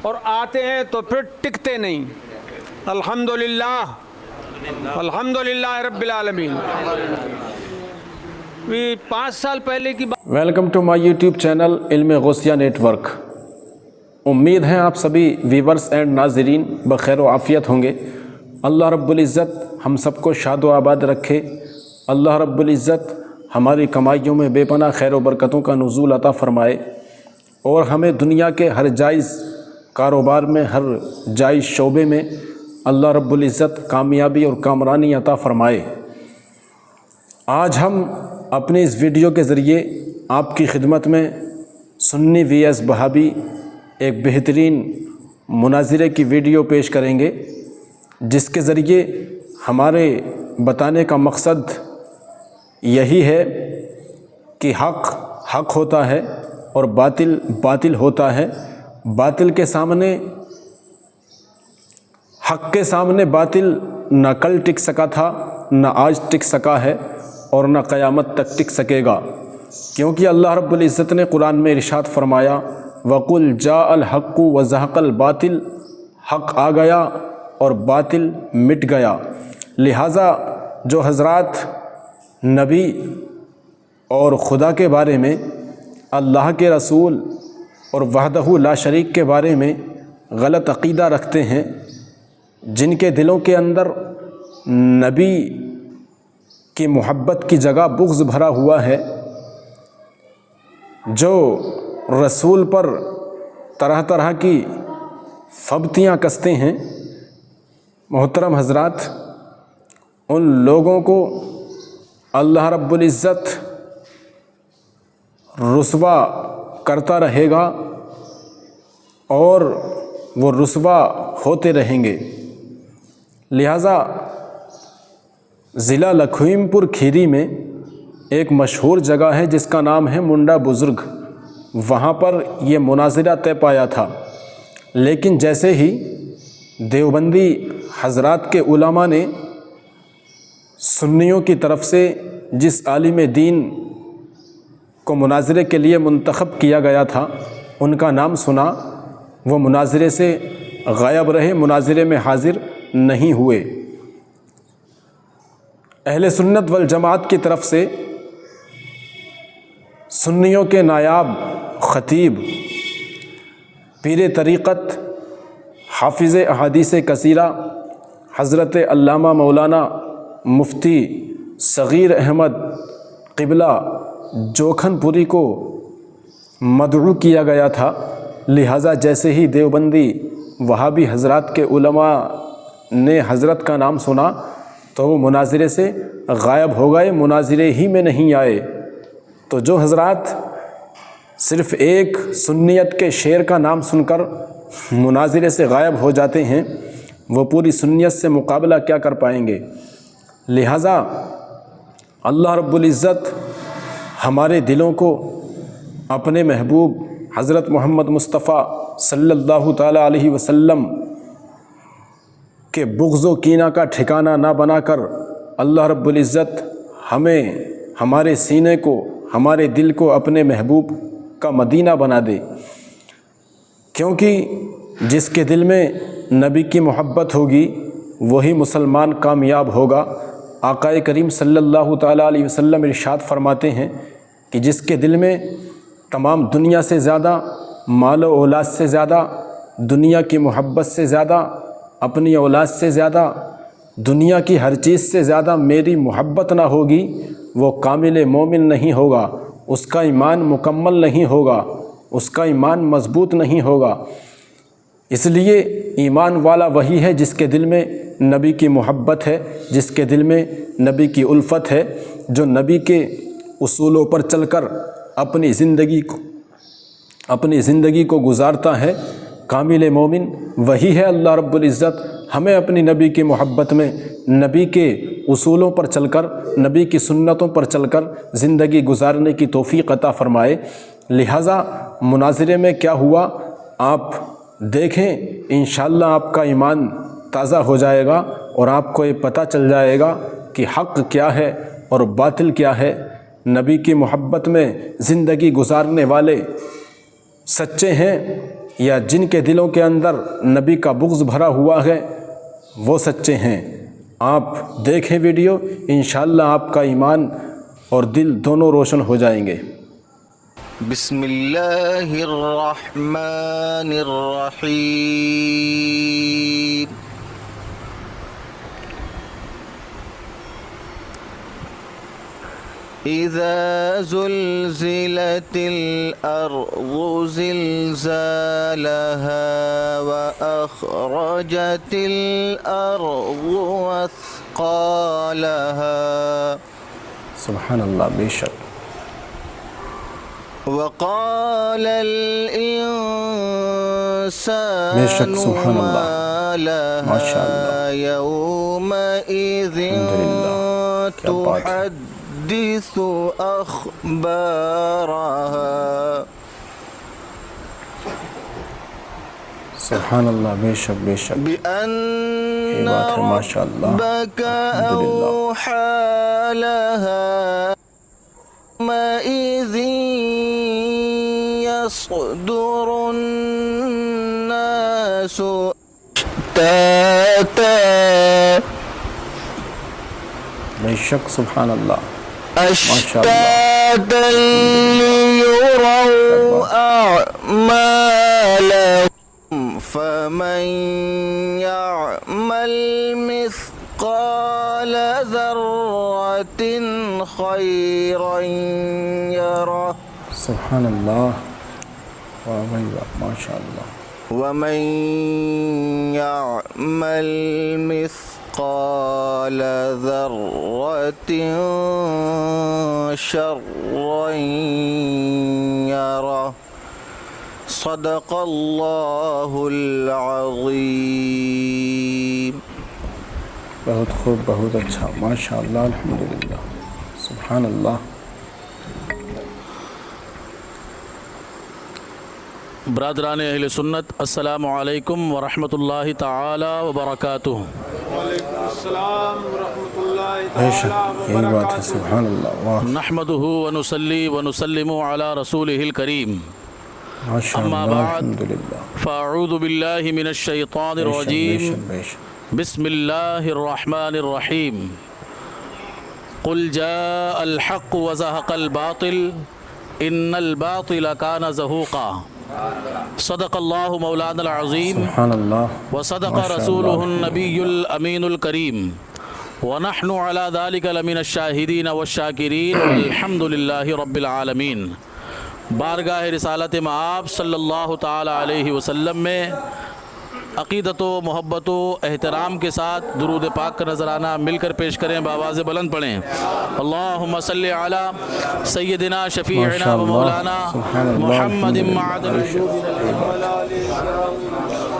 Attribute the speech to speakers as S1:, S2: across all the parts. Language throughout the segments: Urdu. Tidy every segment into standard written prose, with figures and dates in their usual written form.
S1: اور آتے ہیں تو پھر ٹکتے نہیں۔ الحمدللہ الحمدللہ رب العالمین۔ 5 سال پہلے کی بات۔
S2: Welcome to my YouTube channel Ilm Ghousia net work. امید ہے آپ سبھی ویورز اینڈ ناظرین بخیر و عافیت ہوں گے۔ اللہ رب العزت ہم سب کو شاد و آباد رکھے۔ اللہ رب العزت ہماری کمائیوں میں بے پناہ خیر و برکتوں کا نزول عطا فرمائے، اور ہمیں دنیا کے ہر جائز کاروبار میں، ہر جائز شعبے میں اللہ رب العزت کامیابی اور کامرانی عطا فرمائے۔ آج ہم اپنے اس ویڈیو کے ذریعے آپ کی خدمت میں سنی وی ایس وہابی ایک بہترین مناظرے کی ویڈیو پیش کریں گے، جس کے ذریعے ہمارے بتانے کا مقصد یہی ہے کہ حق حق ہوتا ہے اور باطل باطل ہوتا ہے۔ باطل کے سامنے، حق کے سامنے باطل نہ کل ٹک سکا تھا، نہ آج ٹک سکا ہے، اور نہ قیامت تک ٹک سکے گا، کیونکہ اللہ رب العزت نے قرآن میں ارشاد فرمایا وَقُلْ جَاءَ الْحَقُّ وَزَهَقَ الْبَاطِلُ، حق آ گیا اور باطل مٹ گیا۔ لہٰذا جو حضرات نبی اور خدا کے بارے میں، اللہ کے رسول اور وحدہ لا شریک کے بارے میں غلط عقیدہ رکھتے ہیں، جن کے دلوں کے اندر نبی کی محبت کی جگہ بغض بھرا ہوا ہے، جو رسول پر طرح طرح کی فبتیاں کستے ہیں، محترم حضرات، ان لوگوں کو اللہ رب العزت رسوا کرتا رہے گا اور وہ رسوا ہوتے رہیں گے۔ لہٰذا ضلع لکھیم پور کھیری میں ایک مشہور جگہ ہے جس کا نام ہے منڈا بزرگ، وہاں پر یہ مناظرہ طے پایا تھا، لیکن جیسے ہی دیوبندی حضرات کے علماء نے سنیوں کی طرف سے جس عالم دین کو مناظرے کے لیے منتخب کیا گیا تھا ان کا نام سنا، وہ مناظرے سے غائب رہے، مناظرے میں حاضر نہیں ہوئے۔ اہل سنت والجماعت کی طرف سے سنیوں کے نایاب خطیب، پیر طریقت، حافظ احادیث کثیرہ، حضرت علامہ مولانا مفتی صغیر احمد قبلہ جوکھن پوری کو مدعو کیا گیا تھا۔ لہٰذا جیسے ہی دیوبندی وہابی حضرات کے علماء نے حضرت کا نام سنا تو وہ مناظرے سے غائب ہو گئے، مناظرے ہی میں نہیں آئے۔ تو جو حضرات صرف ایک سنیت کے شعر کا نام سن کر مناظرے سے غائب ہو جاتے ہیں، وہ پوری سنیت سے مقابلہ کیا کر پائیں گے؟ لہٰذا اللہ رب العزت ہمارے دلوں کو اپنے محبوب حضرت محمد مصطفیٰ صلی اللہ تعالیٰ علیہ وسلم کے بغض و کینہ کا ٹھکانہ نہ بنا کر اللہ رب العزت ہمیں، ہمارے سینے کو، ہمارے دل کو اپنے محبوب کا مدینہ بنا دے، کیونکہ جس کے دل میں نبی کی محبت ہوگی وہی مسلمان کامیاب ہوگا۔ آقا کریم صلی اللہ تعالیٰ علیہ وسلم ارشاد فرماتے ہیں کہ جس کے دل میں تمام دنیا سے زیادہ، مال و اولاد سے زیادہ، دنیا کی محبت سے زیادہ، اپنی اولاد سے زیادہ، دنیا کی ہر چیز سے زیادہ میری محبت نہ ہوگی، وہ کامل مومن نہیں ہوگا، اس کا ایمان مکمل نہیں ہوگا، اس کا ایمان مضبوط نہیں ہوگا۔ اس لیے ایمان والا وہی ہے جس کے دل میں نبی کی محبت ہے، جس کے دل میں نبی کی الفت ہے، جو نبی کے اصولوں پر چل کر اپنی زندگی کو گزارتا ہے۔ کامل مومن وہی ہے۔ اللہ رب العزت ہمیں اپنی نبی کی محبت میں، نبی کے اصولوں پر چل کر، نبی کی سنتوں پر چل کر زندگی گزارنے کی توفیق عطا فرمائے۔ لہٰذا مناظرے میں کیا ہوا آپ دیکھیں، انشاءاللہ آپ کا ایمان تازہ ہو جائے گا اور آپ کو یہ پتہ چل جائے گا کہ حق کیا ہے اور باطل کیا ہے۔ نبی کی محبت میں زندگی گزارنے والے سچے ہیں یا جن کے دلوں کے اندر نبی کا بغض بھرا ہوا ہے وہ سچے ہیں۔ آپ دیکھیں ویڈیو، انشاءاللہ آپ کا ایمان اور دل دونوں روشن ہو جائیں گے۔
S3: بسم اللہ الرحمن الرحیم۔ اذا زلزلت الارض زلزالها واخرجت الارض اثقالها
S2: سبحان اللہ، بے شک
S3: وقال الانسان
S2: بے شک سبحان اللہ،
S3: ما
S2: ماشاء
S3: لها
S2: اللہ،
S3: يومئذ
S2: الحمدللہ، کیا بات ہے،
S3: تحدث اخبارها
S2: سبحان اللہ، بے شک بے شک،
S3: بأن
S2: یہ بات ہے، ماشاء اللہ،
S3: ربك
S2: الحمدللہ،
S3: أوحى لها يومئذ يصدر الناس أشتاتا
S2: بے شک سبحان اللہ،
S3: أشتاتا ليروا أعمالهم فمن يعمل مثقال ذرة خيرا يره
S2: سبحان اللہ، واہ بھائی واہ، ماشاء اللہ،
S3: ومن يعمل مثقال ذرة شرا يره صدق اللہ العظیم۔
S2: بہت خوب، بہت اچھا، ماشاء اللہ، الحمدللہ، سبحان اللہ۔
S4: برادران اہل سنت، السلام علیکم ورحمۃ اللہ تعالی وبرکاتہ۔
S1: وعلیکم السلام ورحمۃ اللہ
S2: بے شک
S1: تعالی
S2: یہی بات ہے، سبحان اللہ، واہ،
S4: نحمدہ ونصلی ونسلم علی رسولہ الکریم،
S2: ماشاء
S4: اما
S2: اللہ،
S4: بعد
S2: الحمدللہ،
S4: فاعوذ باللہ من الشیطان
S2: بے شک بے
S4: الرجیم،
S2: شک بے شک،
S4: بسم اللہ الرحمن الرحیم، قل جاء الحق وزهق الباطل ان الباطل كان زهوقا، صدق اللہ مولانا العظیم
S2: سبحان اللہ،
S4: وصدق
S2: ماشاء
S4: رسولہ
S2: اللہ،
S4: النبی الامین الکریم، ونحن على ذلك لمن الشاہدین والشاکرین والحمد للہ رب العالمین۔ بارگاہ رسالت مآب صلی اللہ تعالی علیہ وسلم میں عقیدت و محبت و احترام کے ساتھ درود پاک کا نذرانہ مل کر پیش کریں، بآواز بلند پڑھیں، اللہم صلی علی سیدنا شفیعنا
S2: ماشاء اللہ،
S4: و مولانا
S2: سبحان اللہ،
S4: محمد
S2: الحمدللہ،
S4: معدن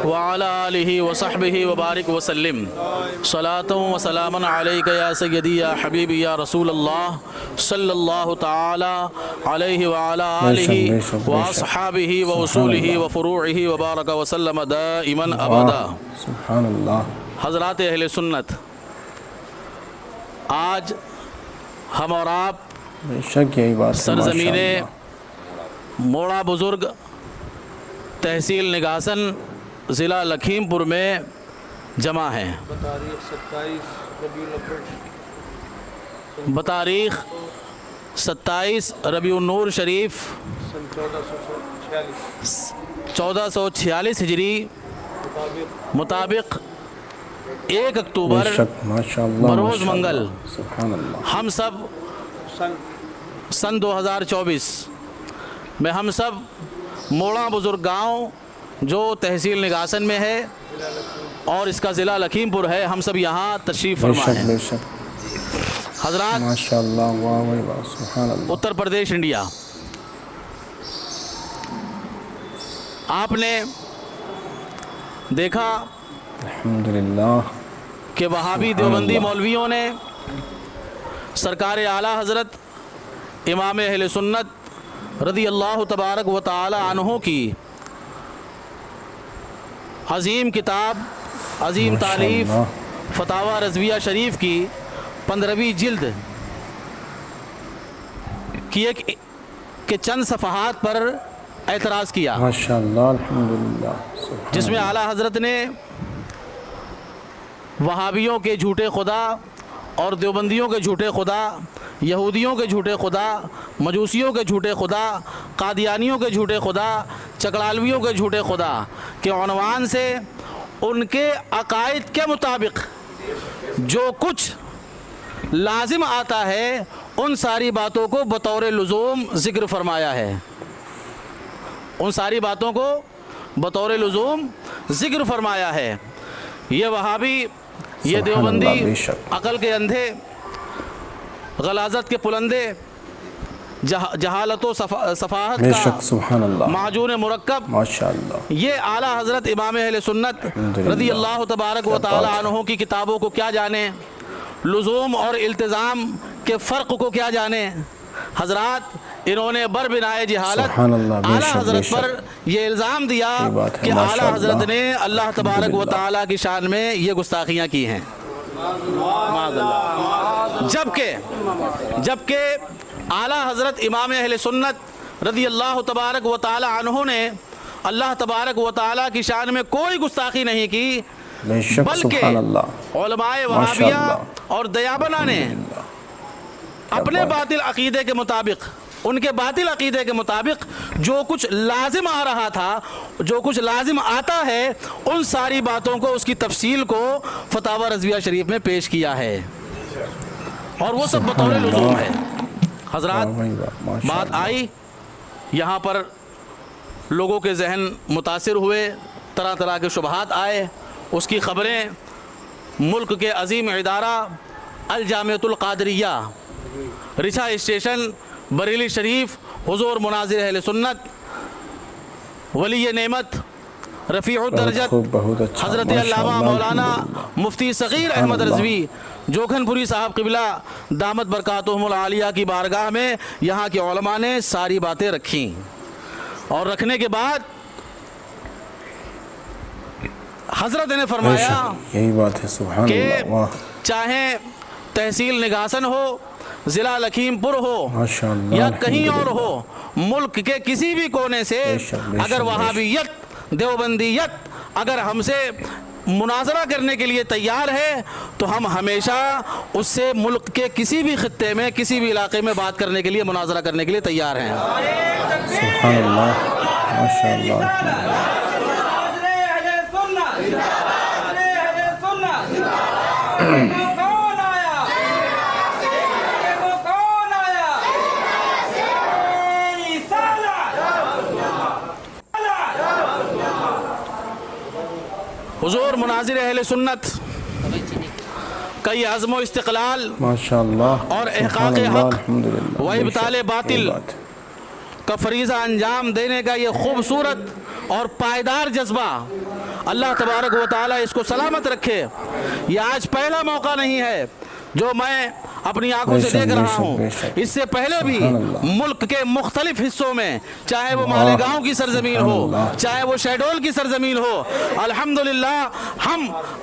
S4: وعلى آلہ وصحبہ وبارک وسلم، صلاۃ و سلام علیک یا سیدی یا حبیبی یا رسول اللہ صلی اللہ تعالی علیہ وعلى آلہ
S2: بے شک،
S4: واصحابہ
S2: سبحان
S4: واصولہ
S2: اللہ،
S4: وفروعہ وبارک وسلم دائما ابدا۔
S2: واہ، سبحان اللہ،
S4: حضرات اہل سنت، آج ہم اور آپ
S2: بے شک یہی بات ہے،
S4: سرزمین
S2: ماشاء اللہ،
S4: موڑا بزرگ، تحصیل نگاسن، ضلع لکھیم پور میں جمع ہیں۔ بتاریخ 27 ربیع النور شریف 1446 ہجری مطابق 1
S2: بے
S4: اکتوبر
S2: شک، ماشاء اللہ،
S4: بروز
S2: ماشاء
S4: منگل،
S2: اللہ، سبحان اللہ،
S4: ہم سب سن 2024 میں ہم سب موڑا بزرگ گاؤں جو تحصیل نگاسن میں ہے اور اس کا ضلع لکھیم پور ہے، ہم سب یہاں تشریف
S2: بے
S4: فرما
S2: شک
S4: ہیں۔
S2: بے شک،
S4: حضرات،
S2: ماشاء اللہ، واہ واہ واہ، سبحان اللہ،
S4: اتر پردیش انڈیا، آپ نے دیکھا
S2: الحمدللہ،
S4: کہ وہابی
S2: سبحان
S4: دیوبندی
S2: اللہ،
S4: مولویوں نے سرکار اعلیٰ حضرت امام اہل سنت رضی اللہ تبارک و تعالی عنہ کی عظیم کتاب، عظیم
S2: ماشاء
S4: تالیف
S2: اللہ،
S4: فتاوی رضویہ شریف کی 15ویں جلد کی ایک کہ چند صفحات پر اعتراض کیا،
S2: ماشاءاللہ الحمدللہ سبحان
S4: جس میں اعلیٰ حضرت نے وہابیوں کے جھوٹے خدا اور دیوبندیوں کے جھوٹے خدا، یہودیوں کے جھوٹے خدا، مجوسیوں کے جھوٹے خدا، قادیانیوں کے جھوٹے خدا، چکڑالویوں کے جھوٹے خدا کے عنوان سے ان کے عقائد کے مطابق جو کچھ لازم آتا ہے ان ساری باتوں کو بطور لزوم ذکر فرمایا ہے، ان ساری باتوں کو بطور لزوم ذکر فرمایا ہے۔ یہ وہابی، یہ
S2: سبحان
S4: دیوبندی
S2: اللہ، بے شک۔
S4: عقل کے اندھے، غلاظت کے پلندے، جہالت و صفاحت
S2: بے
S4: کا
S2: شک سبحان اللہ
S4: معجون مرکب،
S2: ماشاءاللہ
S4: یہ اعلیٰ حضرت امام اہل سنت
S2: الحمدللہ۔
S4: رضی اللہ تبارک و تعالی عنہ کی کتابوں کو کیا جانے، لزوم اور التزام کے فرق کو کیا جانے۔ حضرات انہوں نے بربنائے جہالت
S2: سبحان اللہ، بے
S4: اعلیٰ
S2: شک، بے
S4: حضرت
S2: شک۔
S4: پر یہ الزام دیا
S2: یہ بات ہے،
S4: کہ اعلیٰ
S2: ماشاءاللہ،
S4: حضرت نے اللہ تبارک و
S2: الحمدللہ۔
S4: تعالی کی شان میں یہ گستاخیاں کی ہیں، معاذ اللہ۔ جبکہ اعلیٰ حضرت امام اہل سنت رضی اللہ تبارک و تعالی عنہ نے اللہ تبارک و تعالی کی شان میں کوئی گستاخی نہیں کی،
S2: بے شک
S4: بلکہ
S2: سبحان اللہ
S4: علماء
S2: ماشاءاللہ۔
S4: وہابیہ اور دیابنہ نے اپنے باطل عقیدے کے مطابق، ان کے باطل عقیدے کے مطابق جو کچھ لازم آ رہا تھا، جو کچھ لازم آتا ہے، ان ساری باتوں کو، اس کی تفصیل کو فتاوی رضویہ شریف میں پیش کیا ہے، اور وہ سب بطور
S2: سبحان اللہ۔
S4: لزوم ہے۔ حضرات
S2: واہ واہ، ماشاءاللہ۔
S4: بات آئی یہاں پر، لوگوں کے ذہن متاثر ہوئے، طرح طرح کے شبہات آئے، اس کی خبریں ملک کے عظیم ادارہ الجامعۃ القادریہ، رچھا اسٹیشن، بریلی شریف، حضور مناظر اہل سنت، ولی نعمت، رفیع الدرجت
S2: بہت اچھا،
S4: حضرت
S2: ماشاءاللہ،
S4: علامہ مولانا
S2: الحمدللہ۔
S4: مفتی صغیر
S2: سبحان
S4: احمد
S2: اللہ۔
S4: رضوی جوکھن پوری صاحب قبلہ دامت برکاتہم العالیہ کی بارگاہ میں یہاں کے علماء نے ساری باتیں رکھیں، اور رکھنے کے بعد حضرت نے
S2: بے
S4: فرمایا
S2: شک، یہی بات ہے، سبحان
S4: کہ
S2: اللہ، واہ
S4: چاہے تحصیل نگاسن ہو، ضلع لکھیم پور ہو،
S2: ماشاءاللہ
S4: یا کہیں اور
S2: الحمدللہ۔
S4: ہو، ملک کے کسی بھی کونے سے
S2: بے شک، بے شک،
S4: اگر
S2: بے شک۔
S4: وہابیت، دیوبندیت اگر ہم سے مناظرہ کرنے کے لیے تیار ہے تو ہم ہمیشہ اس سے ملک کے کسی بھی خطے میں، کسی بھی علاقے میں بات کرنے کے لیے، مناظرہ کرنے کے لیے تیار ہیں۔
S2: سبحان اللہ ماشاءاللہ الحمدللہ۔
S4: حضور مناظر اہل سنت کئی عزم و استقلال
S2: ماشاءاللہ
S4: اور
S2: سبحان
S4: احقاق
S2: اللہ
S4: حق
S2: الحمدللہ،
S4: و
S2: بے
S4: ابطال
S2: شک،
S4: باطل
S2: یہ بات ہے۔
S4: کا فریضہ انجام دینے کا یہ خوبصورت اور پائیدار جذبہ، اللہ تبارک و تعالی اس کو سلامت رکھے۔ یہ آج پہلا موقع نہیں ہے جو میں اپنی آنکھوں سے دیکھ رہا ہوں، اس سے پہلے بھی ملک کے مختلف حصوں میں، چاہے وہ مالیگاؤں کی سرزمین ہو، چاہے وہ شہڈول کی سرزمین ہو، الحمدللہ ہم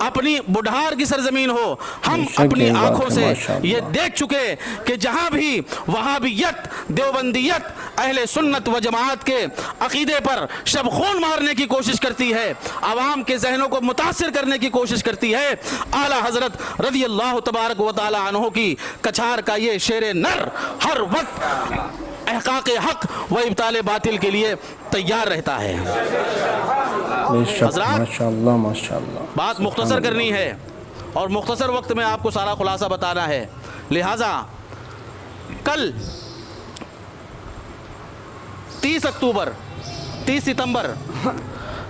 S4: اپنی بڈھار کی سرزمین ہو، ہم اپنی آنکھوں سے یہ دیکھ چکے کہ جہاں بھی وہابیت، دیوبندیت اہل سنت و جماعت کے عقیدے پر شب خون مارنے کی کوشش کرتی ہے، عوام کے ذہنوں کو متاثر کرنے کی کوشش کرتی ہے، اعلیٰ حضرت رضی اللہ تبارک و تعالی عنہ کی کچھار کا یہ شیر نر ہر وقت احقاق حق و ابطال باطل کے لیے تیار رہتا ہے۔
S2: بے شک،
S4: حضرات
S2: ماشاءاللہ ماشاءاللہ۔
S4: بات مختصر کرنی ہے اور مختصر وقت میں آپ کو سارا خلاصہ بتانا ہے، لہٰذا کل 30 ستمبر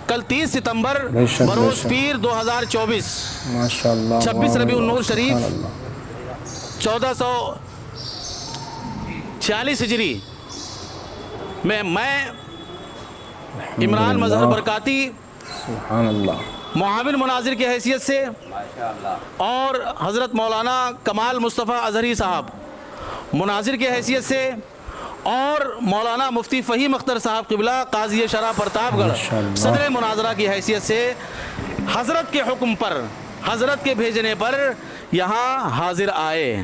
S4: کل 30 ستمبر
S2: بے شک، بے
S4: بروز
S2: شک۔
S4: پیر 2024
S2: ماشاءاللہ
S4: 26 ربیع النور
S2: سبحان
S4: شریف
S2: اللہ۔
S4: 1446 ہجری میں عمران مظہر برکاتی
S2: سبحان اللہ۔
S4: معاون مناظر کی حیثیت سے اور حضرت مولانا کمال مصطفیٰ اظہری صاحب مناظر کی حیثیت سے اور مولانا مفتی فہیم اختر صاحب قبلہ قاضی شرع پرتاپ گڑھ
S2: ماشاءاللہ۔
S4: صدر مناظرہ کی حیثیت سے حضرت کے حکم پر، حضرت کے بھیجنے پر یہاں حاضر آئے۔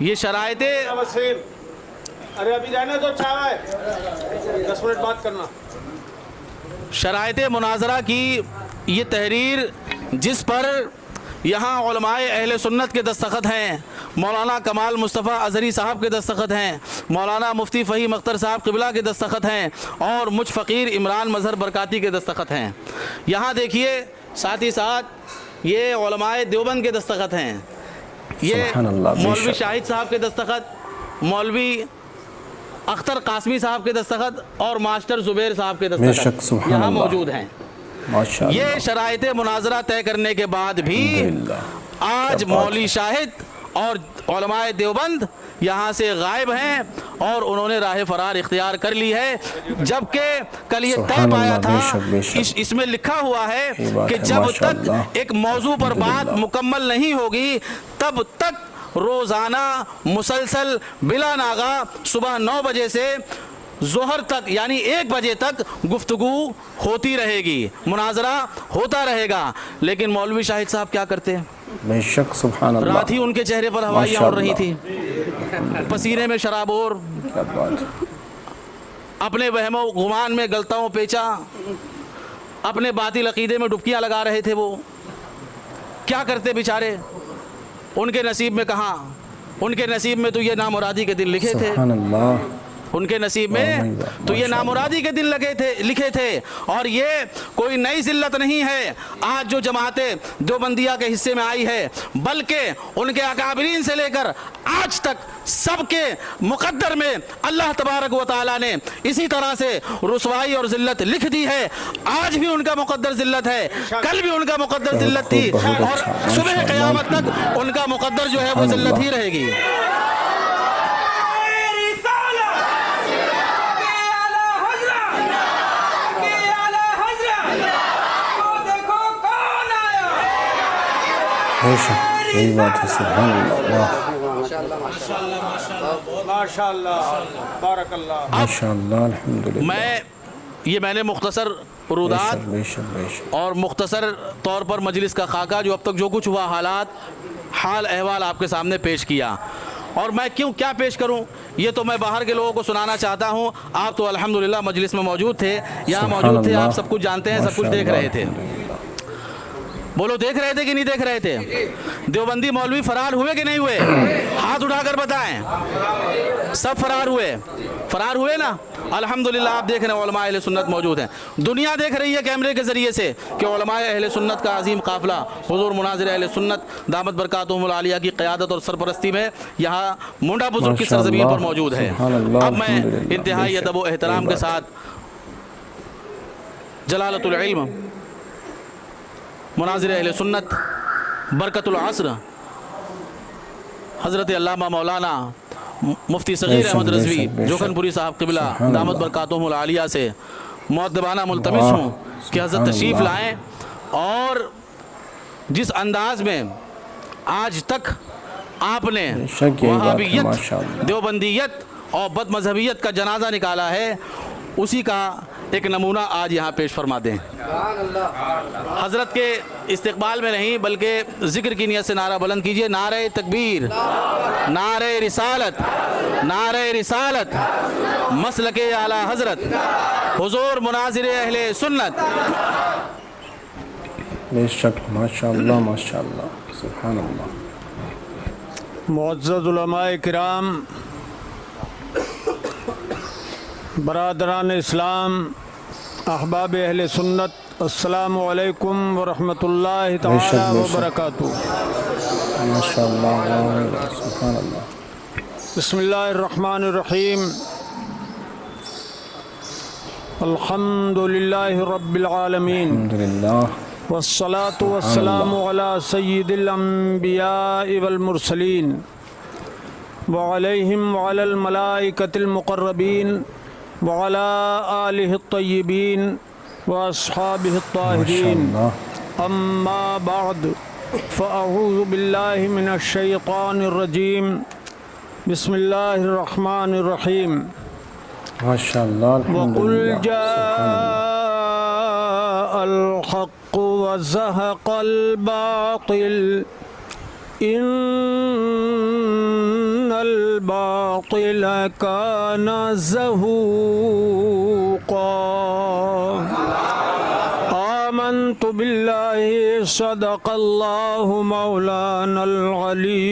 S4: یہ شرائطیں
S1: وسیم ارے ابھی رہنے دو چاہے 10 منٹ بات کرنا.
S4: شرائط مناظرہ کی یہ تحریر جس پر یہاں علماء اہل سنت کے دستخط ہیں، مولانا کمال مصطفیٰ اظہری صاحب کے دستخط ہیں، مولانا مفتی فہیم اختر صاحب قبلہ کے دستخط ہیں، اور مجھ فقیر عمران مظہر برکاتی کے دستخط ہیں. یہاں دیکھیے ساتھ ہی ساتھ یہ علماء دیوبند کے دستخط ہیں، یہ
S2: سبحان اللہ، بے
S4: مولوی
S2: شک.
S4: شاہد صاحب کے دستخط، مولوی اختر قاسمی صاحب کے دستخط اور ماسٹر زبیر صاحب کے
S2: بے شک،
S4: دستخط
S2: سبحان
S4: یہاں
S2: اللہ.
S4: موجود ہیں.
S2: ماشاء
S4: یہ
S2: اللہ.
S4: شرائط مناظرہ طے کرنے کے بعد بھی
S2: الحمدللہ.
S4: آج
S2: کیا بات
S4: مولوی شاہد اور علماء دیوبند یہاں سے غائب ہیں اور انہوں نے راہ فرار اختیار کر لی ہے، جبکہ کل یہ طے
S2: سبحان
S4: پایا
S2: اللہ،
S4: تھا.
S2: بے شک، بے شک.
S4: اس میں لکھا ہوا ہے
S2: یہ بات
S4: کہ
S2: ہے،
S4: جب
S2: ماشاء
S4: تک
S2: اللہ.
S4: ایک موضوع پر بات
S2: الحمدللہ.
S4: مکمل نہیں ہوگی تب تک روزانہ مسلسل بلا ناغہ صبح 9 بجے سے ظہر تک یعنی 1 بجے تک گفتگو ہوتی رہے گی، مناظرہ ہوتا رہے گا. لیکن مولوی شاہد صاحب کیا کرتے ہیں؟
S2: بے شک سبحان اللہ.
S4: رات ہی ان کے چہرے پر ہوائیاں
S2: ماشاء
S4: اڑ رہی
S2: اللہ.
S4: تھی، پسینے میں شرابور،
S2: کیا بات ہے.
S4: اپنے وہم و گمان میں گلتاؤں پیچا، اپنے باطل عقیدے میں ڈبکیاں لگا رہے تھے. وہ کیا کرتے بیچارے؟ ان کے نصیب میں کہاں، ان کے نصیب میں تو یہ نامرادی کے دن لکھے تھے،
S2: سبحان اللہ.
S4: ان کے نصیب میں تو یہ نامرادی کے دن لکھے تھے. اور یہ کوئی نئی ذلت نہیں ہے آج جو جماعتیں دیوبندیہ کے حصے میں آئی ہے، بلکہ ان کے اکابرین سے لے کر آج تک سب کے مقدر میں اللہ تبارک و تعالیٰ نے اسی طرح سے رسوائی اور ذلت لکھ دی ہے. آج بھی ان کا مقدر ذلت ہے، کل بھی ان کا مقدر ذلت تھی، اور صبح قیامت تک ان کا مقدر جو ہے وہ ذلت ہی رہے گی.
S2: بے شک یہی بات ہے. سبحان اللہ.
S1: ماشاء اللہ بارک اللہ.
S2: ماشاء اللہ. الحمدللہ.
S4: میں نے مختصر رودات
S2: بے شک بے شک.
S4: اور مختصر طور پر مجلس کا خاکہ جو اب تک جو کچھ ہوا حال احوال آپ کے سامنے پیش کیا. اور میں کیا پیش کروں، یہ تو میں باہر کے لوگوں کو سنانا چاہتا ہوں. آپ تو الحمدللہ مجلس میں موجود تھے، یہاں موجود تھے، آپ سب کچھ جانتے ہیں، سب کچھ دیکھ رہے تھے. بولو دیکھ رہے تھے کہ نہیں دیکھ رہے تھے؟ دیوبندی مولوی فرار ہوئے کہ نہیں ہوئے؟ ہاتھ اٹھا کر بتائیں. سب فرار ہوئے نا؟ الحمدللہ آپ دیکھ رہے ہیں علماء اہل سنت موجود ہیں. دنیا دیکھ رہی ہے کیمرے کے ذریعے سے کہ علماء اہل سنت کا عظیم قافلہ حضور مناظر اہل سنت دامت برکاتہم العالیہ کی قیادت اور سرپرستی میں یہاں منڈا بزرگ کی سرزمین پر موجود ہے. اب میں انتہائی ادب و احترام کے ساتھ جلالت العلم مناظر اہل سنت برکت العصر حضرت علامہ مولانا مفتی صغیر احمد رضوی جوکھن پوری صاحب قبلہ دامت برکاتہم العالیہ سے مؤدبانہ ملتمس ہوں کہ حضرت تشریف لائیں، اور جس انداز میں آج تک آپ نے وہابیت، دیوبندیت اور بد مذہبیت کا جنازہ نکالا ہے، اسی کا ایک نمونہ آج یہاں پیش فرما دیں. حضرت کے استقبال میں نہیں بلکہ ذکر کی نیت سے نعرہ بلند کیجئے. نعرہ تکبیر، نعرہ رسالت، نعرہ رسالت، مسلک اعلی حضرت حضور مناظر اہل سنت.
S2: بے شک. ماشاء اللہ ماشاء اللہ. سبحان اللہ.
S1: معزز علماء کرام، برادران اسلام، احباب اہل سنت، السلام علیکم ورحمۃ اللہ تعالی وبرکاتہ.
S2: ماشاء اللہ. سبحان اللہ.
S1: بسم اللہ الرحمن الرحیم. الحمد للہ رب العالمین،
S2: الحمدللہ.
S1: والصلاة والسلام علی سید الانبیاء والمرسلین وعلیہم وعلی الملائکۃ المقربین وعلى آلہ الطیبین واصحابہ الطاہرین. اما بعد فاعوذ باللہ من الشیطان الرجیم. بسم اللہ الرحمن الرحیم.
S2: ماشاء اللہ.
S1: وقل جاء الحق وزهق الباطل إن الباطل كان زهوقا آمنت بالله صدق الله مولانا العلي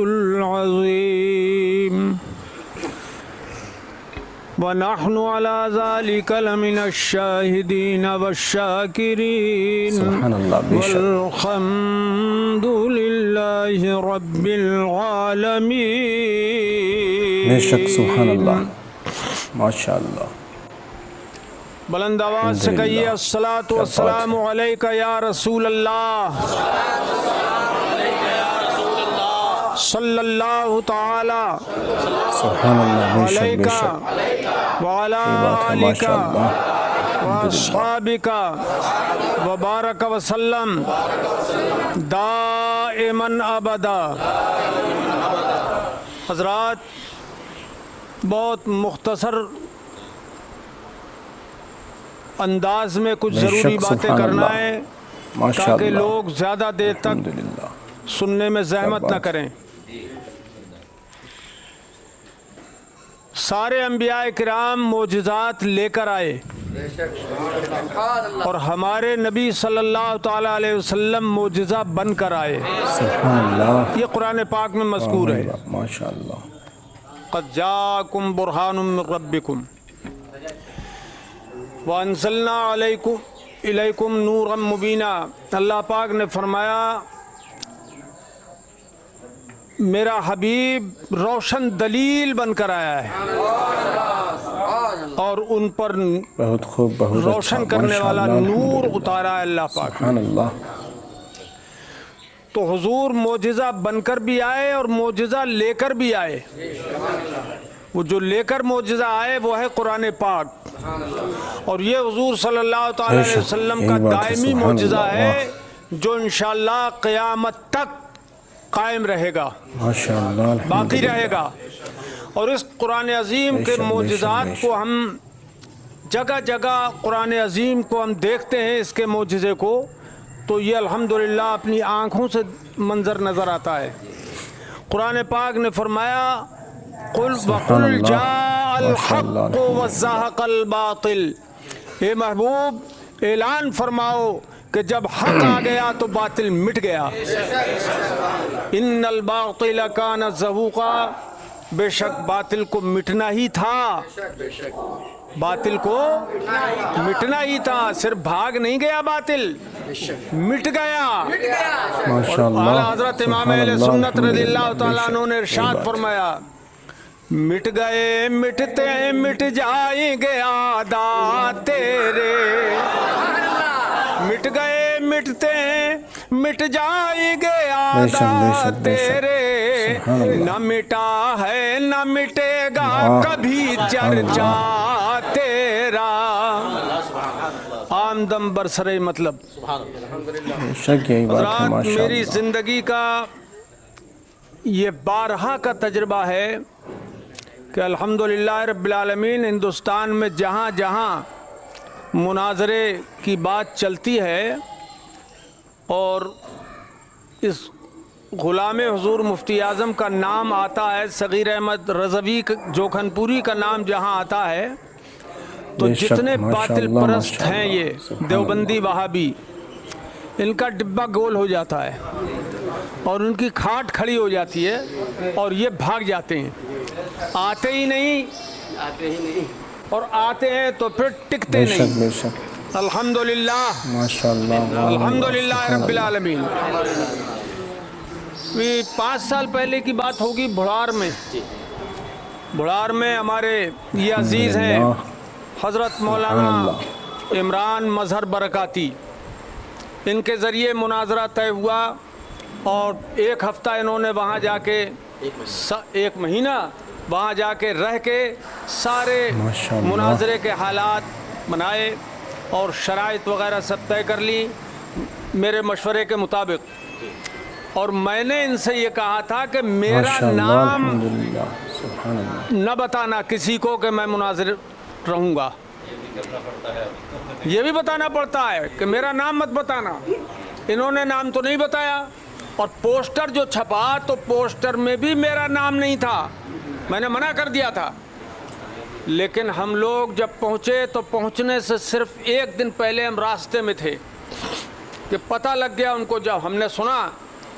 S1: العظيم ونحن على ذلك لمن الشاهدين والشاكرين
S2: سبحان اللہ، بے شک
S1: والحمد لله رب العالمين.
S2: بے شک، سبحان اللہ، ماشاء اللہ.
S1: بلند آواز سے کہیے الصلاۃ والسلام علیک یا رسول اللہ صلی اللہ تعالی
S2: سبحان اللہ، بے شک، بے
S1: علیک
S2: شک.
S1: وعلی
S2: یہ بات ہے،
S1: آلک
S2: ماشاء اللہ.
S1: واصحابک وبارک وسلم دائما ابدا. حضرات، بہت مختصر انداز میں کچھ
S2: بے
S1: ضروری
S2: شک،
S1: باتیں
S2: سبحان
S1: کرنا
S2: اللہ،
S1: ہے
S2: ماشاء
S1: تاکہ
S2: اللہ.
S1: لوگ زیادہ دیر تک
S2: الحمدللہ.
S1: سننے میں زحمت
S2: کیا
S1: نہ
S2: بات.
S1: کریں. سارے انبیاء کرام معجزات لے کر آئے اور ہمارے نبی صلی اللہ تعالیٰ علیہ وسلم معجزہ بن کر آئے.
S2: سبحان اللہ،
S1: یہ قرآن پاک میں مذکور ہے.
S2: ماشاء اللہ.
S1: قد جاءکم برہان من ربکم وانزلنا الیکم نورا مبینا. اللہ پاک نے فرمایا میرا حبیب روشن دلیل بن کر آیا ہے اور ان پر
S2: بہت خوب، بہت اچھا،
S1: روشن کرنے
S2: ماشاء
S1: والا
S2: اللہ،
S1: نور
S2: الحمدللہ.
S1: اتارا ہے اللہ پاک.
S2: سبحان اللہ.
S1: تو حضور معجزہ بن کر بھی آئے اور معجزہ لے کر بھی آئے. وہ جو لے کر معجزہ آئے وہ ہے قرآن پاک، اور یہ حضور صلی اللہ تعالی علیہ وسلم کا
S2: یہی بات ہے،
S1: دائمی
S2: سبحان
S1: معجزہ
S2: اللہ.
S1: ہے جو انشاءاللہ قیامت تک قائم رہے گا،
S2: ماشاء اللہ،
S1: باقی
S2: الحمدللہ.
S1: رہے گا. اور اس قرآن عظیم
S2: بے
S1: کے
S2: شک، بے شک،
S1: معجزات
S2: بے شک.
S1: کو ہم جگہ جگہ قرآن عظیم کو ہم دیکھتے ہیں، اس کے معجزے کو، تو یہ الحمدللہ اپنی آنکھوں سے منظر نظر آتا ہے. قرآن پاک نے فرمایا قل
S2: سبحان
S1: وقل
S2: اللہ،
S1: جاء
S2: ماشاء اللہ،
S1: الحق
S2: الحمدللہ.
S1: وزهق الباطل. اے محبوب اعلان فرماؤ کہ جب حق آ گیا تو باطل مٹ گیا. ان الباطل کان زہوقا. بے شک باطل کو مٹنا ہی تھا، باطل کو مٹنا ہی تھا. صرف بھاگ نہیں گیا، باطل مٹ گیا.
S2: ماشاء اللہ،
S1: اعلیٰ حضرت امام
S2: سبحان
S1: اہل
S2: اللہ،
S1: سنت رضی
S2: الحمدللہ.
S1: اللہ تعالیٰ
S2: بے
S1: عنہ
S2: شک،
S1: نے
S2: یہی
S1: ارشاد
S2: بات.
S1: فرمایا مٹ گئے مٹتے مٹ جائیں گے عادات تیرے. مٹ گئے مٹتے مٹ جائیں گے
S2: بے
S1: عادات
S2: شک، بے شک، بے شک.
S1: تیرے.
S2: سبحان اللہ.
S1: نہ مٹا ہے نہ مٹے گا
S2: واہ،
S1: کبھی
S2: سبحان
S1: چرچا تیرا. آمدم برسرے مطلب.
S2: بے شک، یہی بات ہے،
S1: حضرات،
S2: ماشاء
S1: میری
S2: اللہ.
S1: زندگی کا یہ بارہا کا تجربہ ہے کہ الحمدللہ رب العالمین ہندوستان میں جہاں جہاں مناظرے کی بات چلتی ہے اور اس غلام حضور مفتی اعظم کا نام آتا ہے، صغیر احمد رضوی جوکھن پوری کا نام جہاں آتا ہے، تو
S2: بے شک،
S1: جتنے
S2: ماشاء
S1: باطل
S2: اللہ،
S1: پرست
S2: ماشاء
S1: ہیں
S2: اللہ.
S1: یہ
S2: سبحان
S1: دیوبندی وہابی، ان کا ڈبہ گول ہو جاتا ہے اور ان کی کھاٹ کھڑی ہو جاتی ہے اور یہ بھاگ جاتے ہیں. آتے ہی نہیں اور آتے ہیں تو پھر ٹکتے
S2: بے شک،
S1: نہیں.
S2: بے شک،
S1: الحمدللہ
S2: ماشاء اللہ.
S1: الحمدللہ
S2: سبحان
S1: رب
S2: اللہ.
S1: العالمین. 5 سال پہلے کی بات ہوگی، بھڑار میں ہمارے یہ عزیز ہیں حضرت مولانا عمران مظہر برکاتی. ان کے ذریعے مناظرہ طے ہوا اور 1 ہفتہ انہوں نے وہاں جا کے 1 مہینہ وہاں جا کے رہ کے سارے
S2: ماشاء اللہ.
S1: مناظرے کے حالات بنائے اور شرائط وغیرہ سب طے کر لی میرے مشورے کے مطابق. اور میں نے ان سے یہ کہا تھا کہ میرا
S2: ماشاء اللہ،
S1: نام
S2: الحمدللہ. سبحان اللہ.
S1: نہ بتانا کسی کو کہ میں مناظر رہوں گا. یہ بھی بتانا پڑتا ہے کہ میرا نام مت بتانا. انہوں نے نام تو نہیں بتایا اور پوسٹر جو چھپا تو پوسٹر میں بھی میرا نام نہیں تھا، میں نے منع کر دیا تھا، لیکن ہم لوگ جب پہنچے تو پہنچنے سے صرف ایک دن پہلے ہم راستے میں تھے کہ پتہ لگ گیا ان کو، جب ہم نے سنا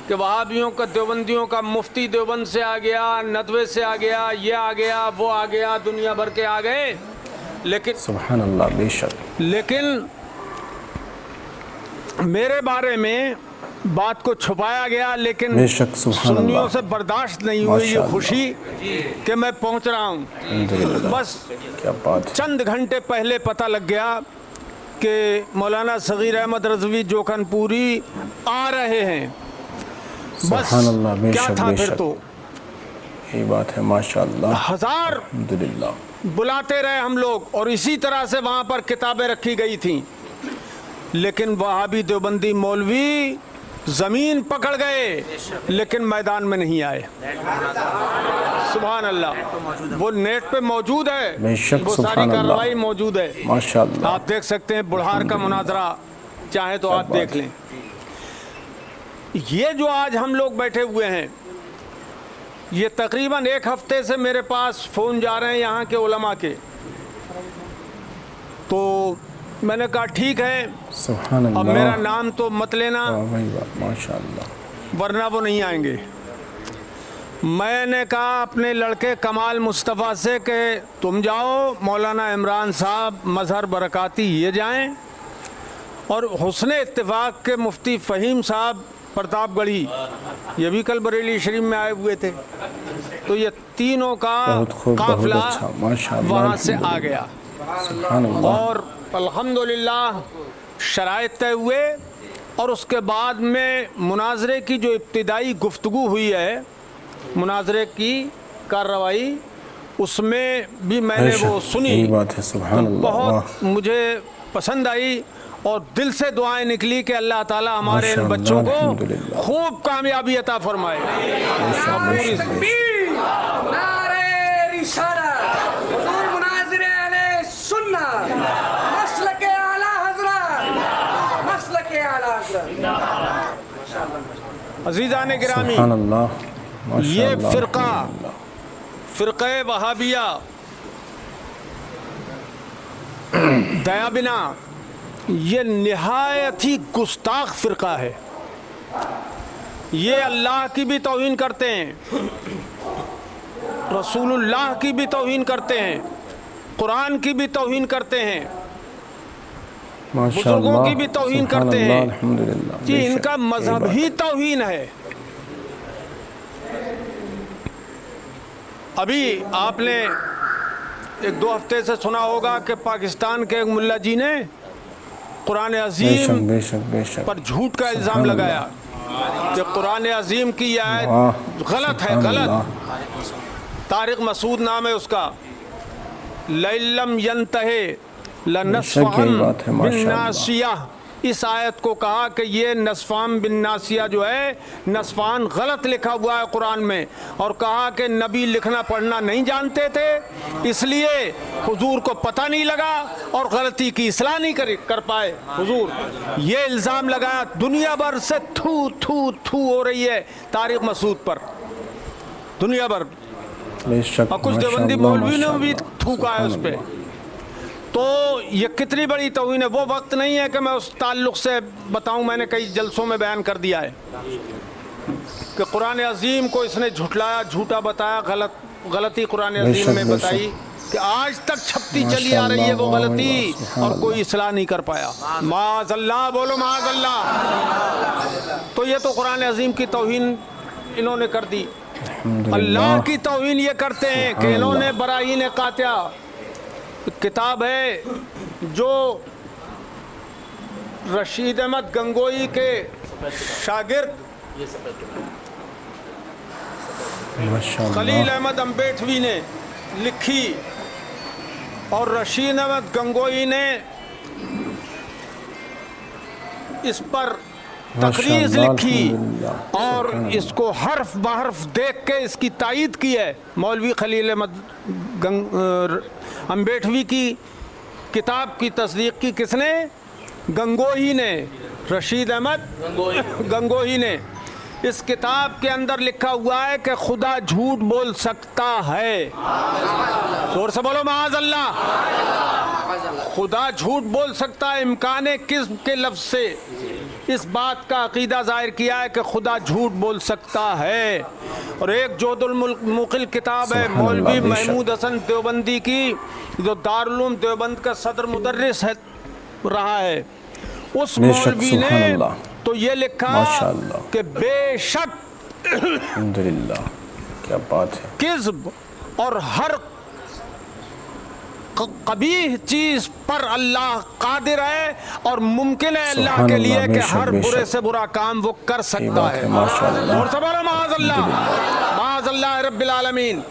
S1: کہ وہابیوں کا دیوبندیوں کا مفتی دیوبند سے آ گیا، ندوے سے آ گیا، یہ آ گیا، وہ آ گیا، دنیا بھر کے آ گئے،
S2: سبحان اللہ، بے شک،
S1: لیکن میرے بارے میں بات کو چھپایا گیا، لیکن
S2: بے شک، سبحان
S1: سنیوں
S2: اللہ،
S1: سے برداشت نہیں ہوئی
S2: ماشاء
S1: یہ
S2: اللہ،
S1: خوشی کہ میں پہنچ رہا ہوں۔
S2: الحمدللہ،
S1: بس
S2: کیا بات ہے،
S1: چند گھنٹے پہلے پتہ لگ گیا کہ مولانا صغیر احمد رضوی جوکھن پوری آ رہے ہیں، بس
S2: سبحان اللہ، بے
S1: کیا
S2: شک،
S1: تھا
S2: بے
S1: پھر
S2: شک،
S1: تو
S2: یہی بات ہے، ماشاء اللہ،
S1: ہزار
S2: الحمدللہ،
S1: بلاتے رہے ہم لوگ، اور اسی طرح سے وہاں پر کتابیں رکھی گئی تھیں، لیکن وہابی دیوبندی مولوی زمین پکڑ گئے لیکن میدان میں نہیں آئے۔ سبحان اللہ، وہ نیٹ پہ موجود ہے،
S2: بے شک،
S1: وہ ساری
S2: سبحان اللہ،
S1: کارروائی موجود ہے،
S2: ماشاء اللہ،
S1: آپ دیکھ سکتے ہیں، بڑھار کا مناظرہ چاہے تو آپ دیکھ لیں۔ یہ جو آج ہم لوگ بیٹھے ہوئے ہیں، یہ تقریباً ایک ہفتے سے میرے پاس فون جا رہے ہیں یہاں کے علماء کے، تو میں نے کہا ٹھیک ہے،
S2: سبحان
S1: اب
S2: اللہ،
S1: میرا نام تو مت لینا
S2: واہ بھائی واہ، ماشاء اللہ،
S1: ورنہ وہ نہیں آئیں گے۔ میں نے کہا اپنے لڑکے کمال مصطفیٰ سے کہ تم جاؤ، مولانا عمران صاحب مظہر برکاتی یہ جائیں، اور حسن اتفاق کے مفتی فہیم صاحب پرتاپ گڑھی یہ بھی کل بریلی شریف میں آئے ہوئے تھے، تو یہ تینوں کا
S2: بہت خوب، بہت
S1: قافلہ
S2: اچھا، ماشاء اللہ،
S1: وہاں سے
S2: الحمدللہ،
S1: آ گیا،
S2: سبحان اللہ،
S1: اور الحمدللہ شرائط طے ہوئے، اور اس کے بعد میں مناظرے کی جو ابتدائی گفتگو ہوئی ہے، مناظرے کی کارروائی، اس میں بھی میں نے
S2: بے
S1: وہ
S2: شک،
S1: سنی،
S2: یہی بات ہے، سبحان
S1: تو
S2: اللہ، واہ،
S1: بہت مجھے پسند آئی، اور دل سے دعائیں نکلی کہ اللہ تعالی ہمارے ان
S2: ماشاء اللہ،
S1: بچوں کو
S2: الحمدللہ،
S1: خوب کامیابی عطا فرمائے۔
S2: بے شک، بے شک، بے شک،
S5: نعرہ رسالت، حضور مناظر علیہ سنت، مسلک اعلی حضرت، مسلک اعلی حضرت۔
S1: عزیزان گرامی،
S2: سبحان اللہ، ماشاء
S1: یہ
S2: اللہ،
S1: فرقہ
S2: الحمدللہ،
S1: فرقہ وہابیہ دیابنا یہ نہایت ہی گستاخ فرقہ ہے، یہ اللہ کی بھی توہین کرتے ہیں، رسول اللہ کی بھی توہین کرتے ہیں، قرآن کی بھی توہین کرتے ہیں،
S2: ماشاء
S1: بزرگوں
S2: اللہ،
S1: کی بھی توہین
S2: سبحان
S1: کرتے
S2: اللہ،
S1: ہیں،
S2: الحمدللہ،
S1: کہ
S2: بے
S1: ان
S2: شک،
S1: کا
S2: یہی
S1: مذہب
S2: بات
S1: ہی
S2: ہے،
S1: توہین ہے۔ ابھی آپ نے ایک دو ہفتے سے سنا ہوگا کہ پاکستان کے ایک ملا جی نے قرآن
S2: بے شک،
S1: عظیم
S2: بے شک، بے شک،
S1: پر جھوٹ کا الزام
S2: سبحان
S1: لگایا کہ قرآن عظیم کی یہ آیت
S2: واہ،
S1: غلط ہے،
S2: سبحان
S1: غلط۔
S2: اللہ،
S1: طارق مسعود نام ہے اس کا، لَإِلَّمْ يَنْتَهِ
S2: بے شک، یہی بات ہے،
S1: لَنَصْفَهًا
S2: ماشاء اللہ،
S1: بِالنَّاسِيَةِ، اس آیت کو کہا کہ یہ نصفان بن ناسیہ جو ہے، نصفان غلط لکھا ہوا ہے قرآن میں، اور کہا کہ نبی لکھنا پڑھنا نہیں جانتے تھے، اس لیے حضور کو پتہ نہیں لگا اور غلطی کی اصلاح نہیں کر پائے حضور۔ یہ الزام لگایا، دنیا بھر سے تھو تھو تھو ہو رہی ہے طارق مسعود پر، دنیا بھر،
S2: بے شک،
S1: اور کچھ
S2: ماشاء
S1: دیوبندی
S2: اللہ،
S1: مولوی نے
S2: ماشاء
S1: بھی
S2: اللہ،
S1: تھوکا ہے
S2: سبحان
S1: اس پہ۔
S2: اللہ،
S1: تو یہ کتنی بڑی توہین ہے، وہ وقت نہیں ہے کہ میں اس تعلق سے بتاؤں، میں نے کئی جلسوں میں بیان کر دیا ہے کہ قرآن عظیم کو اس نے جھٹلایا، جھوٹا بتایا، غلطی قرآن
S2: بے
S1: عظیم
S2: شک،
S1: میں
S2: بے
S1: بتائی کہ آج تک چھپتی چلی
S2: ماشاء
S1: آ رہی ہے
S2: اللہ،
S1: وہ
S2: واہ
S1: غلطی،
S2: بھائی واہ، سبحان
S1: اور
S2: اللہ،
S1: کوئی اصلاح نہیں کر پایا۔ معاذ اللہ، بولو معاذ اللہ۔ تو یہ تو قرآن عظیم کی توہین انہوں نے کر دی۔
S2: الحمدللہ،
S1: اللہ کی توہین یہ کرتے ہیں کہ انہوں نے
S2: اللہ،
S1: براہین قاطعہ کتاب ہے جو رشید احمد گنگوئی کے شاگرد
S2: ماشاء اللہ،
S1: خلیل احمد امبیٹوی نے لکھی، اور رشید احمد گنگوئی نے اس پر تقریض
S2: ماشاء اللہ،
S1: لکھی،
S2: الحمدللہ،
S1: اور
S2: سبحان اللہ،
S1: اس کو حرف بحرف دیکھ کے اس کی تائید کی ہے۔ مولوی خلیل احمد امبیٹوی کی کتاب کی تصدیق کی کس نے؟ گنگوہی نے، رشید احمد گنگوہی نے۔ اس کتاب کے اندر لکھا ہوا ہے کہ خدا جھوٹ بول سکتا ہے. زور سے بولو معاذ اللہ. خدا جھوٹ بول سکتا ہے. امکان کذب کے لفظ سے اس بات کا عقیدہ ظاہر کیا ہے کہ خدا جھوٹ بول سکتا ہے. اور ایک جود الموقل کتاب ہے
S2: سبحان اللہ،
S1: مولوی
S2: بے شک.
S1: محمود حسن دیوبندی کی، جو دارالعلوم دیوبند کا صدر مدرس ہے رہا ہے. اس
S2: بے شک،
S1: مولوی
S2: سبحان
S1: نے
S2: اللہ.
S1: تو یہ لکھا
S2: ماشاء اللہ.
S1: کہ بے شک
S2: الحمدللہ، کیا بات ہے.
S1: کذب اور ہر قبیح چیز پر اللہ قادر ہے، اور ممکن ہے اللہ
S2: سبحان
S1: کے
S2: اللہ،
S1: لیے
S2: بے
S1: کہ
S2: شک،
S1: ہر
S2: بے
S1: برے
S2: شک.
S1: سے برا کام وہ کر
S2: یہ
S1: سکتا
S2: بات ہے.
S1: ہے.
S2: ماشاء اللہ.
S1: اور سب بولو معاذ اللہ. معاذ اللہ رب العالمین.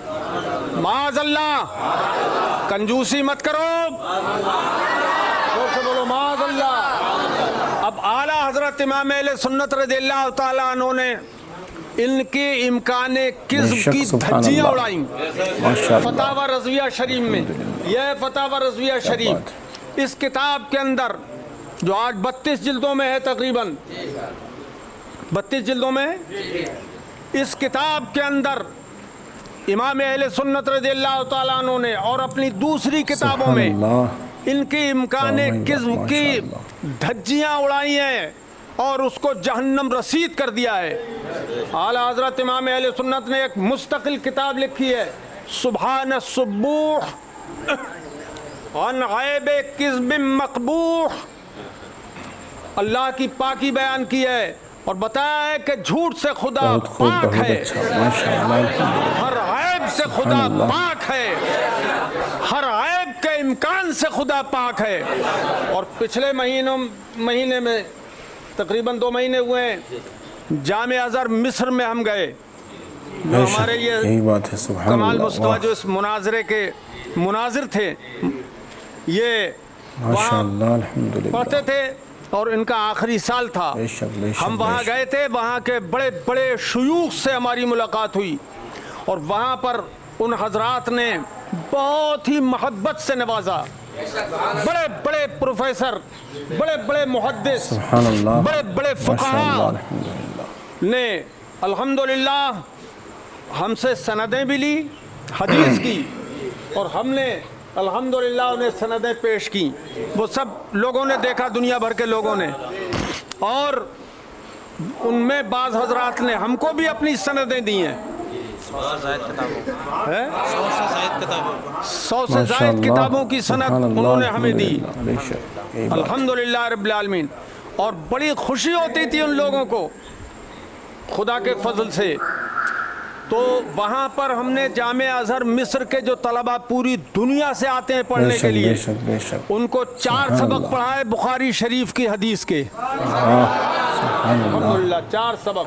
S1: معاذ اللہ. کنجوسی مت کرو. اور سب بولو معاذ اللہ. اب اعلیٰ حضرت امام اہل سنت رضی اللہ تعالیٰ عنہ نے ان کی امکان
S2: بے
S1: کذب
S2: شک،
S1: کی
S2: سبحان
S1: دھجیاں
S2: اللہ.
S1: اڑائیں.
S2: ماشاء اللہ.
S1: فتاوی رضویہ شریف میں، یہ فتاوی رضویہ
S2: بات
S1: شریف اس کتاب کے اندر جو آج 32 جلدوں میں ہے، تقریباً 32 جلدوں میں ہے، اس کتاب کے اندر امام اہل سنت رضی اللہ تعالیٰ عنہ نے اور اپنی دوسری کتابوں
S2: سبحان
S1: میں
S2: اللہ.
S1: ان کی امکان کذب کی دھجیاں اڑائی ہیں اور اس کو جہنم رسید کر دیا ہے. اعلیٰ حضرت امام اہل سنت نے ایک مستقل کتاب لکھی ہے، سبحان السبوح عن غیب کذب مقبوح. اللہ کی پاکی بیان کی ہے اور بتایا ہے کہ جھوٹ سے خدا
S2: بہت خوب،
S1: پاک
S2: بہت
S1: ہے،
S2: اچھا. ماشاء اللہ. الحمدللہ.
S1: ہر عیب سے خدا
S2: اللہ.
S1: پاک ہے، ہر عیب کے امکان سے خدا پاک ہے. اور پچھلے مہینے میں تقریباً 2 مہینے ہوئے ہیں، جامع ازہر مصر میں ہم گئے. جو
S2: بے شک،
S1: ہمارے یہ
S2: یہی بات ہے. سبحان
S1: کمال
S2: اللہ.
S1: مصطفیٰ
S2: واہ.
S1: جو اس مناظرے کے مناظر تھے، یہ
S2: ماشاء
S1: وہاں
S2: اللہ. الحمدللہ.
S1: پڑھتے تھے اور ان کا آخری سال تھا.
S2: بے شک، بے شک،
S1: ہم وہاں
S2: بے شک.
S1: گئے تھے، وہاں کے بڑے بڑے شیوخ سے ہماری ملاقات ہوئی، اور وہاں پر ان حضرات نے بہت ہی محبت سے نوازا. بڑے بڑے پروفیسر، بڑے بڑے محدث،
S2: سبحان اللہ.
S1: بڑے بڑے
S2: ماشاء اللہ.
S1: فقہاء
S2: الحمدللہ.
S1: نے الحمدللہ ہم سے سندیں بھی لی حدیث کی، اور ہم نے الحمدللہ انہیں سندیں پیش کی. وہ سب لوگوں نے دیکھا، دنیا بھر کے لوگوں نے، اور ان میں بعض حضرات نے ہم کو بھی اپنی سندیں دی ہیں. 100 سے
S2: ماشاء
S1: زائد
S2: اللہ.
S1: کتابوں کی سند
S2: سبحان اللہ.
S1: انہوں نے ہمیں دی.
S2: الحمدللہ. بے شک، یہی بات ہے.
S1: الحمدللہ رب العالمین. اور بڑی خوشی ہوتی تھی ان لوگوں کو خدا کے فضل سے. تو وہاں پر ہم نے جامع ازہر مصر کے جو طلبہ پوری دنیا سے آتے ہیں
S2: بے
S1: پڑھنے کے
S2: شک،
S1: لیے،
S2: بے شک، بے شک.
S1: ان کو 4
S2: سبحان
S1: سبق
S2: اللہ.
S1: پڑھائے بخاری شریف کی حدیث کے.
S2: سبحان اللہ.
S1: الحمدللہ 4 سبق،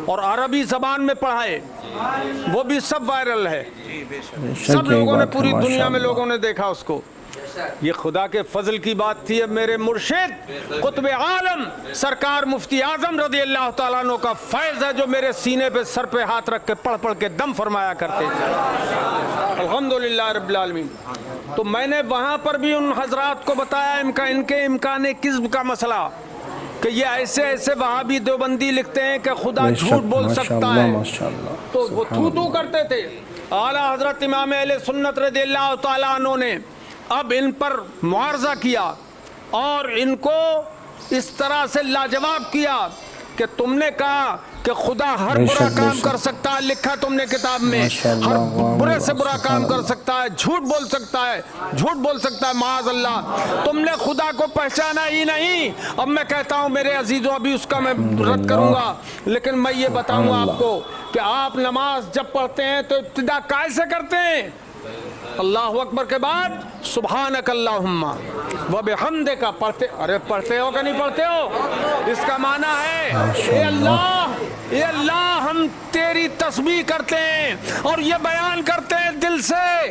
S1: اور عربی زبان میں پڑھائے. وہ بھی سب وائرل ہے،
S2: بے شک،
S1: سب
S2: یہی
S1: لوگوں نے،
S2: بات ہے.
S1: پوری
S2: ماشاء
S1: دنیا میں
S2: اللہ.
S1: لوگوں نے دیکھا اس کو. یہ خدا کے فضل کی بات تھی. اب میرے مرشد قطب عالم سرکار مفتی اعظم رضی اللہ تعالیٰ عنہ کا فیض ہے، جو میرے سینے پہ سر پہ ہاتھ رکھ کے پڑھ پڑھ کے دم فرمایا کرتے تھے. الحمدللہ رب العالمین. تو میں نے وہاں پر بھی ان حضرات کو بتایا ان کے امکان کذب کا مسئلہ، کہ یہ ایسے ایسے وہابی دیوبندی لکھتے ہیں کہ خدا
S2: بے
S1: جھوٹ
S2: شک.
S1: بول
S2: ماشاء
S1: سکتا
S2: اللہ.
S1: ہے.
S2: ماشاء اللہ.
S1: تو وہ
S2: سبحان
S1: تو کرتے تھے. اعلیٰ حضرت امام اہل سنت رضی اللہ تعالیٰ عنہ نے اب ان پر معارضہ کیا اور ان کو اس طرح سے لاجواب کیا کہ تم نے کہا کہ خدا ہر
S2: بے
S1: برا
S2: شک، بے
S1: کام
S2: شک.
S1: کر سکتا ہے، لکھا تم نے کتاب میں،
S2: ماشاء اللہ.
S1: ہر
S2: واہ،
S1: برے
S2: واہ،
S1: سے برا
S2: سبحان
S1: کام کر
S2: اللہ.
S1: سکتا ہے، جھوٹ بول سکتا ہے، جھوٹ بول سکتا ہے. معاذ اللہ. تم نے خدا کو پہچانا ہی نہیں. اب میں کہتا ہوں میرے عزیزوں، ابھی اس کا میں رد کروں گا، لیکن میں یہ بتاؤں گا آپ کو کہ آپ نماز جب پڑھتے ہیں تو ابتدا کیسے کرتے ہیں؟ اللہ اکبر کے بعد سبحانک اللہم و بحمدک پڑھتے. ارے پڑھتے ہو کہ نہیں پڑھتے ہو؟ اس کا معنی ہے اے اللہ ہم تیری تسبیح کرتے ہیں اور یہ بیان کرتے ہیں دل سے،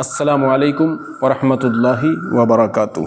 S2: السلام علیکم ورحمۃ اللہ وبرکاتہ.